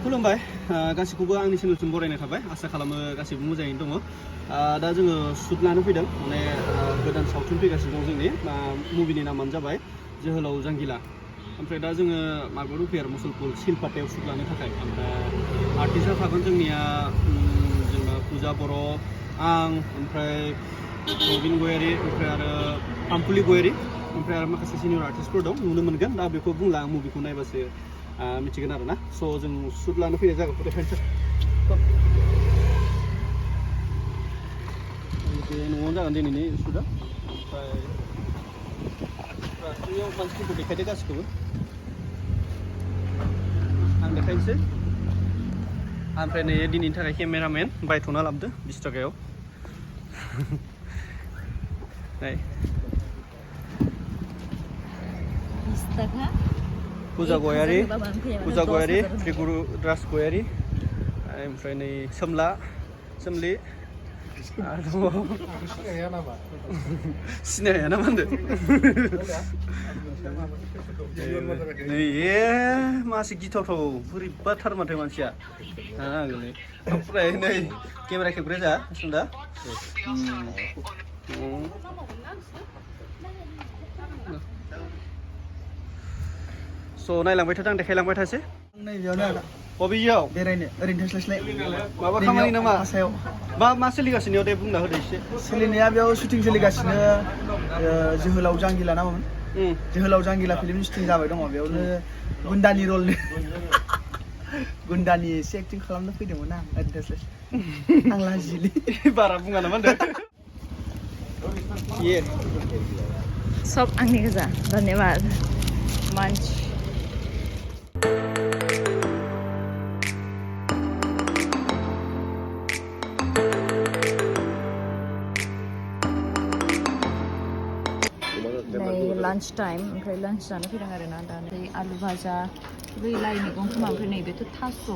खुलुमबाय गासिखौबो आंनि चेनेलसिम बरायनाय थाबाय आसा खालामो गासिबो मोजाङैनो दङ दा जोङो शुट लानो फैदों माने गोदान सावथुन फैगासिनो दं जोंनि मुभिनि नामानो जाबाय जोहोलाव जांगिला ओमफ्राय दा जोङो माबायाव दंफैयो आरो मुसलपुर सिलपाटायाव शुट लानो थाखाय ओमफ्राय आर्टिस्टआ थागोन जोंनिया जोंना फुजा बर' आं ओमफ्राय रबिन गयारि ओमफ्राय आरो आमफुलि गयारि ओमफ्राय आरो माखासे सिनियर आर्टिस्टफोर दं नुनो मोनगोन दा बेखौ बुंला आं मुभिखौ नायबासो मिथिगोन आरो ना स' जों शुट लानो फैनाय जायगाखौ देखायनोसै बे न'आवनो जागोन दिनैनि शुटआ ओमफ्राय बेयाव मानसिफोरखौ देखायदो गासिखौबो आं देखायनोसै ओमफ्राय नै दिनैनि थाखाय केमेरामेन बायथ'ना लाबोदो 20 थाखायाव नाय 20 थाखा Puja Goyari, Triguru Dras Goyari, ओमफ्राय नै सोमला सोमलि सिनाया ना मा होनदों नै मासे गिथावथाव बोरैबाथार माथो मानसिया ओमफ्राय नै केमेरा खेबग्रा जा सुंदा स' नायलांबाय थादों आं देखायलांबाय थासै बबेयाव बेरायनो ओरैनो थास्लायस्लाय माबा खामानि नामा सायाव मा सोलिगासिनो दे बुंना होदो एसे सोलिनाया बेयाव शुटिं सोलिगासिनो जोहोलाव जांगिला नामामोन जोहोलाव जांगिला फिल्मनि शुटिं जाबाय दङ बेयावनो गुन्दानि रलनि गुन्दानि एसे एक्टिं खालामनो फैदोंमोन आं ओरैनो थास्लायस्लाय आं लाजिलै बारा बुङा नामा होनदों सब आंनि गोजा धन्यवाद मंच लांच टाइम ओमफ्राय लांच जानो फैदों आरो ना दा नै आलु भाजा बै लाइ मैगं खोमा ओमफ्राय नैबेथ' थास'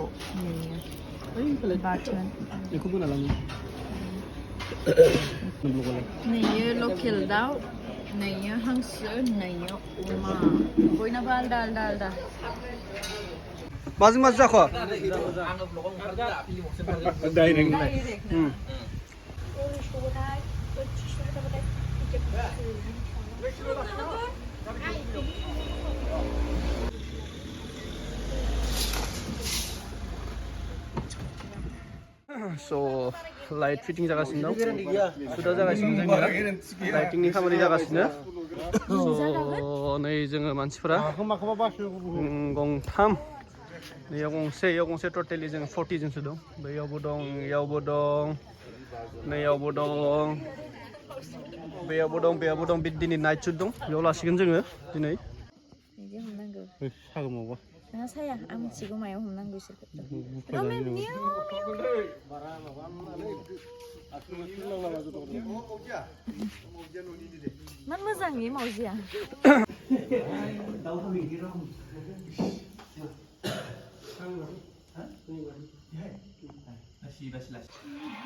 नै बाथोन बेखौ बुंना लाङो नैयो लकेल दाउ नैयो हांसो नैयो अमा बयनाबो आलदा आलदा आलदा माजों माजों जाखो डाइरेक्ट स' लाइट फिटिं जागासिनो दं सुदा जागासिनो जोंनिया लाइटिंनि खामानि जागासिनो स' नै जोङो मानसिफोरा गंथाम नैयाव गंसे टटेलि जों 40 जनसो दं बैयावबो दं इयावबो दं नैयावबो दं बेयावबो दं दिनै नाइट शुट दं बेयाव लासिगोन जोङो दिनै बिदि हमनांगौ सागोमावबा नोंहा साया आं मिथिगौ मायाव हमनांगौ इसोरखौ मान मोजां बे मावजिया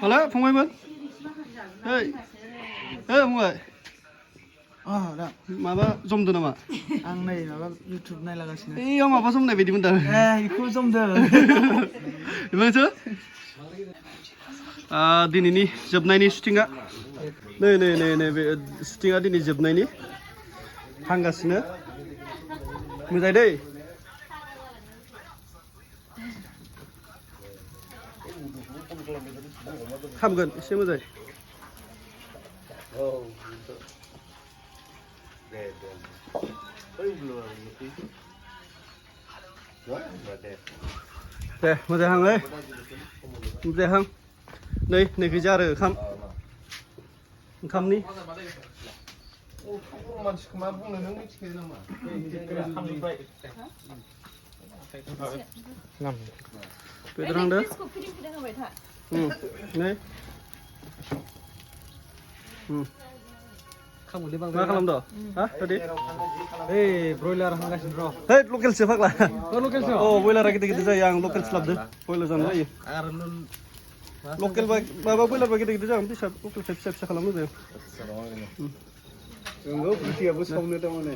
हेल' फंबायमोन ओइ फंबाय माबा जमदो नामा आं नै माबा इउटुब नायलागासिनो ओइयाव माबा जमनाय बायदि मोनदों बेखौ जमदो बेखौ दिनैनि जोबनायनि शुटिंआ नै बे शुटिंआ दिनै जोबनायनि थांगासिनो मोजां दै खामगोन एसे मोजां दे मोजां हां मोजां हां नै गैजा आरो ओंखामनि मानसिखौ मा बुंनो नों मिथिखायो नामा बेदर हांदो नै मा खालामदो हा दादि ओइ ब्रयलार हांगासिनो र' है लकेलसो फाग्ला लकेलसो बयलारा गिदिर जायो आं लकेलसो लाबोदो बयलार जानो जायो लकेल माबा बयलार गिदिर जागोन लकेल फिसा खालामनो जायो नंगौ फुथियाबो सावनो थारमाने